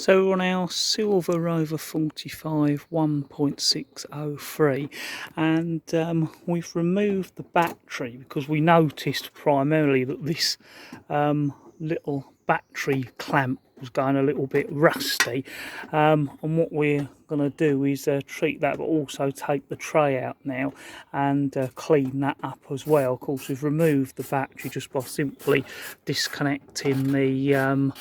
So on our silver Rover 45 1.603, and we've removed the battery because we noticed primarily that this little battery clamp was going a little bit rusty, and what we're going to do is treat that, but also take the tray out now and clean that up as well. Of course, we've removed the battery just by simply disconnecting the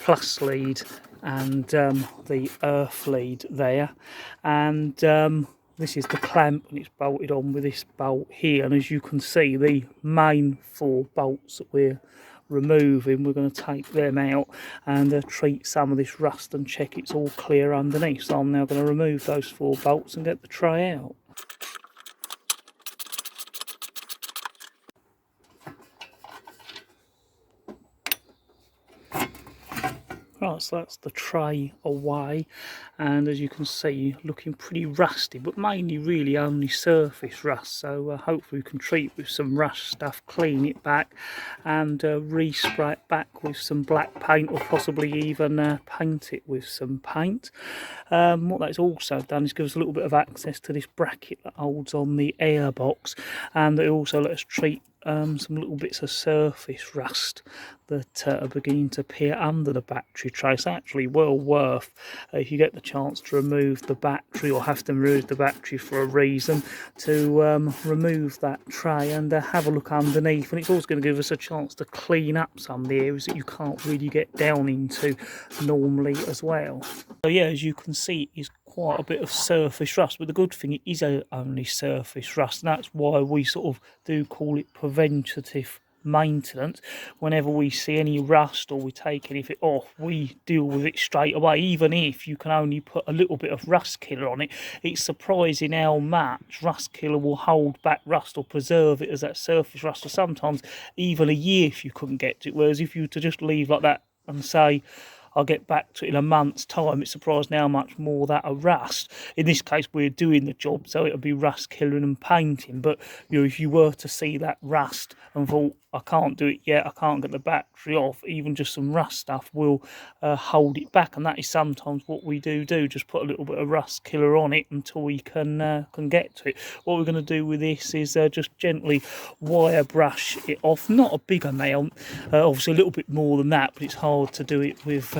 plus lead and the earth lead there, and this is the clamp, and it's bolted on with this bolt here. And as you can see, the main 4 bolts that we're removing, we're going to take them out and treat some of this rust and check it's all clear underneath. So I'm now going to remove those 4 bolts and get the tray out. Right, so that's the tray away, and as you can see, looking pretty rusty, but mainly really only surface rust. So hopefully we can treat with some rust stuff, clean it back, and respray it back with some black paint, or possibly even paint it with some paint. What that's also done is give us a little bit of access to this bracket that holds on the air box, and it also let us treat some little bits of surface rust that are beginning to appear under the battery tray. It's actually well worth, if you get the chance to remove the battery, or have to remove the battery for a reason, to remove that tray and have a look underneath. And it's also going to give us a chance to clean up some of the areas that you can't really get down into normally as well. So yeah, as you can see, it is quite a bit of surface rust, but the good thing, it is only surface rust, and that's why we sort of do call it preventative maintenance. Whenever we see any rust or we take anything off, we deal with it straight away. Even if you can only put a little bit of rust killer on it, it's surprising how much rust killer will hold back rust or preserve it as that surface rust for sometimes even a year if you couldn't get to it. Whereas if you were to just leave like that and say, I'll get back to it in a month's time, it's surprising how much more that'll rust. In this case, we're doing the job, so it'll be rust killing and painting. But you know, if you were to see that rust and thought, I can't do it yet, I can't get the battery off, even just some rust stuff will hold it back. And that is sometimes what we do, just put a little bit of rust killer on it until we can get to it. What we're going to do with this is just gently wire brush it off. Not a big amount, obviously a little bit more than that, but it's hard to do it with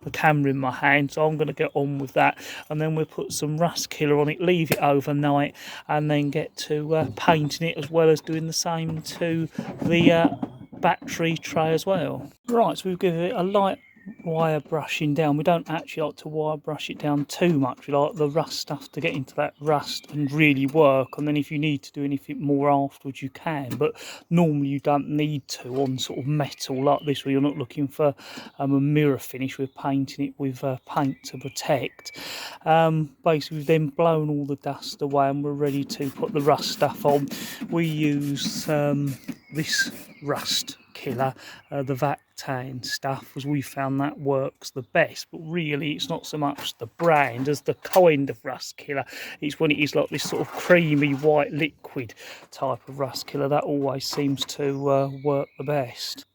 the camera in my hand, so I'm going to get on with that, and then we'll put some rust killer on it, leave it overnight, and then get to painting it, as well as doing the same to the battery tray as well. Right, so we've given it a light wire brushing down. We don't actually like to wire brush it down too much. We like the rust stuff to get into that rust and really work, and then if you need to do anything more afterwards, you can, but normally you don't need to on sort of metal like this, where you're not looking for a mirror finish. We're painting it with paint to protect. Basically, we've then blown all the dust away and we're ready to put the rust stuff on. We use this rust killer, the Vactan stuff, as we found that works the best. But really, it's not so much the brand as the kind of rust killer. It's when it is like this sort of creamy white liquid type of rust killer that always seems to work the best.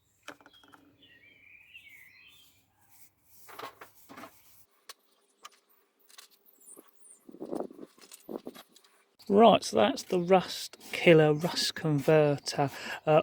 Right, so that's the rust killer, rust converter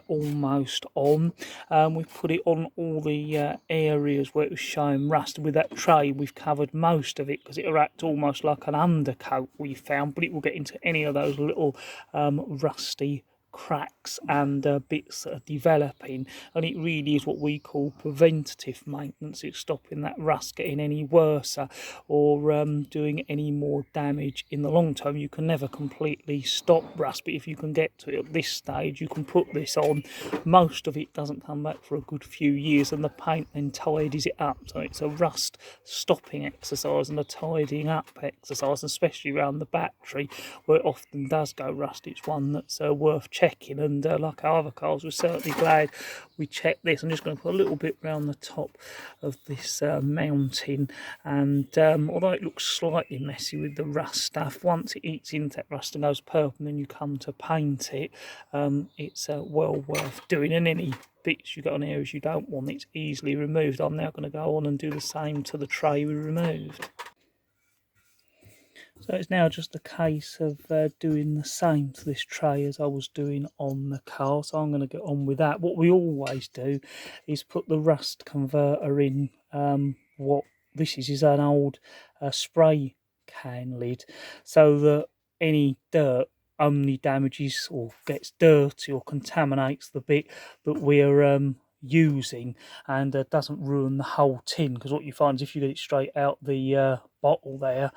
almost on. We've put it on all the areas where it was showing rust. With that tray, we've covered most of it because it'll act almost like an undercoat, we found, but it will get into any of those little rusty cracks and bits that are developing, and it really is what we call preventative maintenance. It's stopping that rust getting any worse or doing any more damage in the long term. You can never completely stop rust, but if you can get to it at this stage, you can put this on. Most of it doesn't come back for a good few years, and the paint then tidies it up. So it's a rust stopping exercise and a tidying up exercise, especially around the battery where it often does go rust. It's one that's worth checking checking, and like our other cars, we're certainly glad we checked this. I'm just going to put a little bit round the top of this mounting, and although it looks slightly messy with the rust stuff, once it eats into that rust and goes purple and then you come to paint it, it's well worth doing. And any bits you got on areas you don't want, it's easily removed. I'm now going to go on and do the same to the tray we removed. So it's now just a case of doing the same to this tray as I was doing on the car. So I'm going to get on with that. What we always do is put the rust converter in. What this is an old spray can lid, so that any dirt only damages or gets dirty or contaminates the bit that we're using, and doesn't ruin the whole tin. Because what you find is if you get it straight out the bottle there,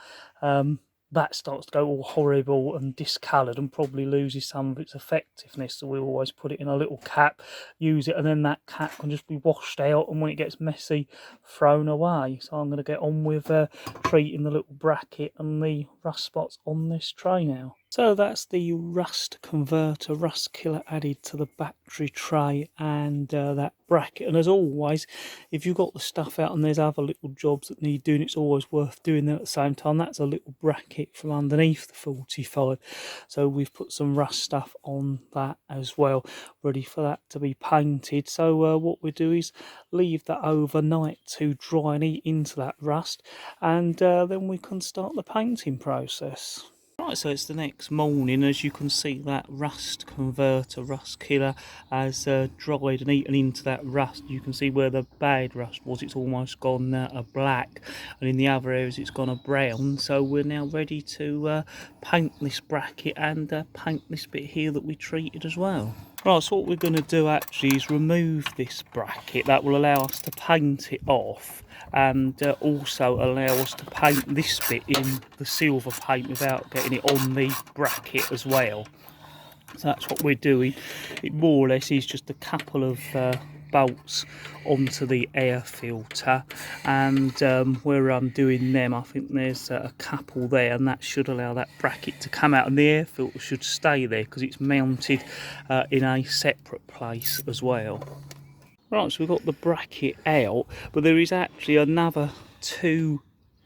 that starts to go all horrible and discoloured and probably loses some of its effectiveness. So we always put it in a little cap, use it, and then that cap can just be washed out, and when it gets messy, thrown away. So I'm going to get on with treating the little bracket and the rust spots on this tray now. So that's the rust converter, rust killer added to the battery tray and that bracket. And as always, if you've got the stuff out and there's other little jobs that need doing, it's always worth doing them at the same time. That's a little bracket from underneath the 45. So we've put some rust stuff on that as well, ready for that to be painted. So what we do is leave that overnight to dry and eat into that rust, and then we can start the painting process. Right, so it's the next morning. As you can see, that rust converter, rust killer, has dried and eaten into that rust. You can see where the bad rust was, it's almost gone a black, and in the other areas it's gone a brown. So we're now ready to paint this bracket and paint this bit here that we treated as well. Right, so what we're going to do actually is remove this bracket. That will allow us to paint it off, and also allow us to paint this bit in the silver paint without getting it on the bracket as well. So that's what we're doing. It more or less is just a couple of bolts onto the air filter, and where I'm doing them, I think there's a couple there, and that should allow that bracket to come out, and the air filter should stay there because it's mounted in a separate place as well. Right, so we've got the bracket out, but there is actually another two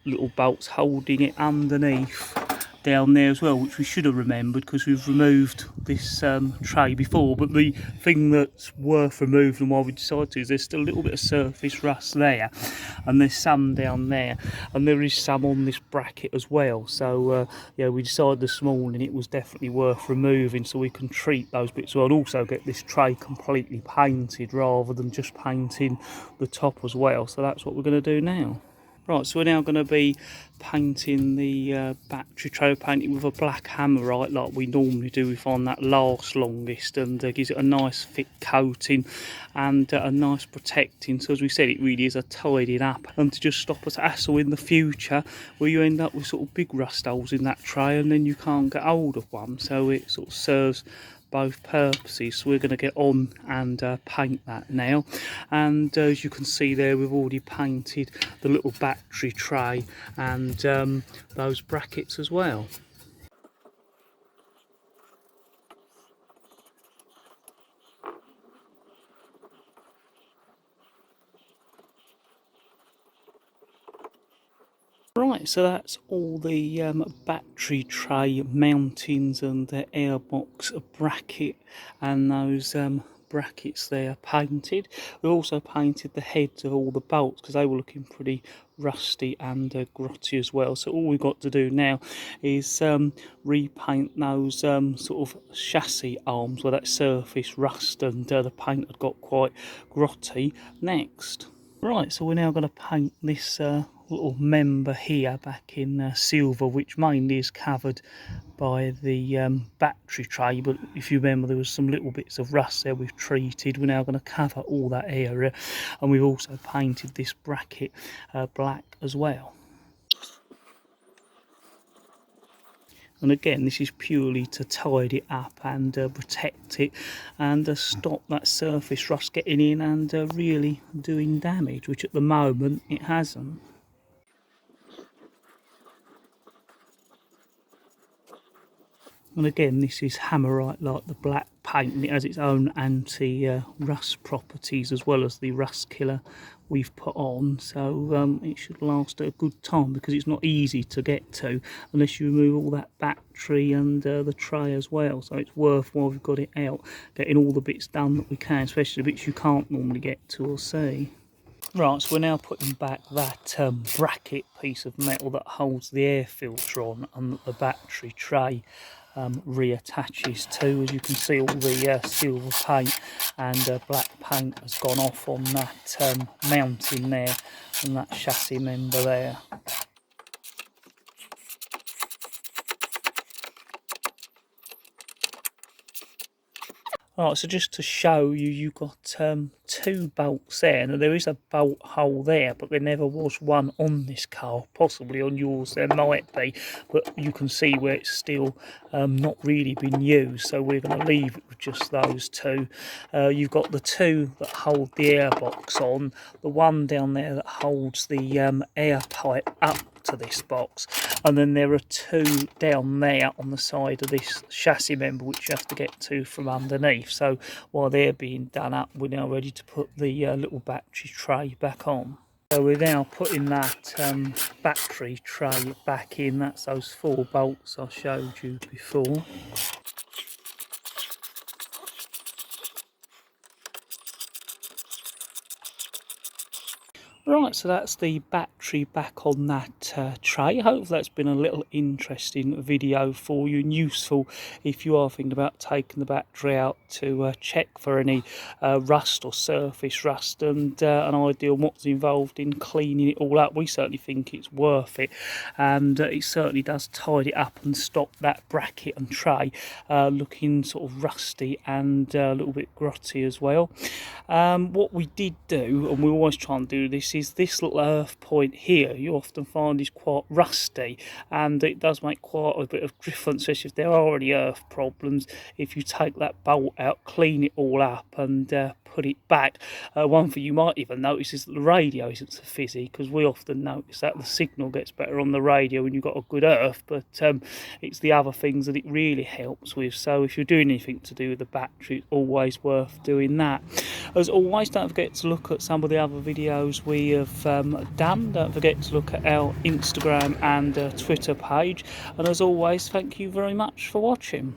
little bolts holding it underneath down there as well, which we should have remembered because we've removed this tray before. But the thing that's worth removing and why we decided to is there's still a little bit of surface rust there, and there's some down there, and there is some on this bracket as well. So yeah, we decided this morning it was definitely worth removing so we can treat those bits well, and also get this tray completely painted rather than just painting the top as well. So that's what we're going to do now. Right, so we're now going to be painting the battery tray, painting with a black hammerite like we normally do. We find that lasts longest and gives it a nice thick coating and a nice protecting. So as we said, it really is a tidying up, and to just stop us hassle in the future where you end up with sort of big rust holes in that tray and then you can't get hold of one. So it sort of serves both purposes. So we're going to get on and paint that now, and as you can see there, we've already painted the little battery tray and those brackets as well. Right, so that's all the battery tray mountings and the airbox bracket and those brackets there painted. We also painted the heads of all the bolts because they were looking pretty rusty and grotty as well. So all we've got to do now is repaint those sort of chassis arms where that surface rust and the paint had got quite grotty next. Right, so we're now going to paint this little member here back in silver, which mainly is covered by the battery tray, but if you remember there was some little bits of rust there we've treated. We're now going to cover all that area, and we've also painted this bracket black as well. And again, this is purely to tidy it up and protect it and stop that surface rust getting in and really doing damage, which at the moment it hasn't. And again, this is hammerite like the black paint, and it has its own anti-rust properties as well as the rust killer we've put on, so it should last a good time, because it's not easy to get to unless you remove all that battery and the tray as well. So it's worthwhile we've got it out, getting all the bits done that we can, especially the bits you can't normally get to or see. Right, so we're now putting back that bracket piece of metal that holds the air filter on and that the battery tray reattaches to. As you can see, all the silver paint and black paint has gone off on that mounting there and that chassis member there. Right, so just to show you, you've got two bolts there. Now there is a bolt hole there, but there never was one on this car. Possibly on yours there might be, but you can see where it's still not really been used, so we're going to leave it with just those two. You've got the two that hold the airbox on, the one down there that holds the air pipe up to this box, and then there are two down there on the side of this chassis member which you have to get to from underneath. So while they're being done up, we're now ready to put the little battery tray back on. So we're now putting that battery tray back in. That's those 4 bolts I showed you before. Right, so that's the battery back on that tray. Hopefully that's been a little interesting video for you and useful if you are thinking about taking the battery out to check for any rust or surface rust, and an idea on what's involved in cleaning it all up. We certainly think it's worth it, and it certainly does tidy it up and stop that bracket and tray looking sort of rusty and a little bit grotty as well. What we did do, and we always try and do this, is this little earth point here you often find is quite rusty, and it does make quite a bit of difference, especially if there are any earth problems. If you take that bolt out, clean it all up and put it back. One thing you might even notice is that the radio isn't so fizzy, because we often notice that the signal gets better on the radio when you've got a good earth, but it's the other things that it really helps with. So if you're doing anything to do with the battery, it's always worth doing that. As always, don't forget to look at some of the other videos we have done. Don't forget to look at our Instagram and Twitter page, and as always, thank you very much for watching.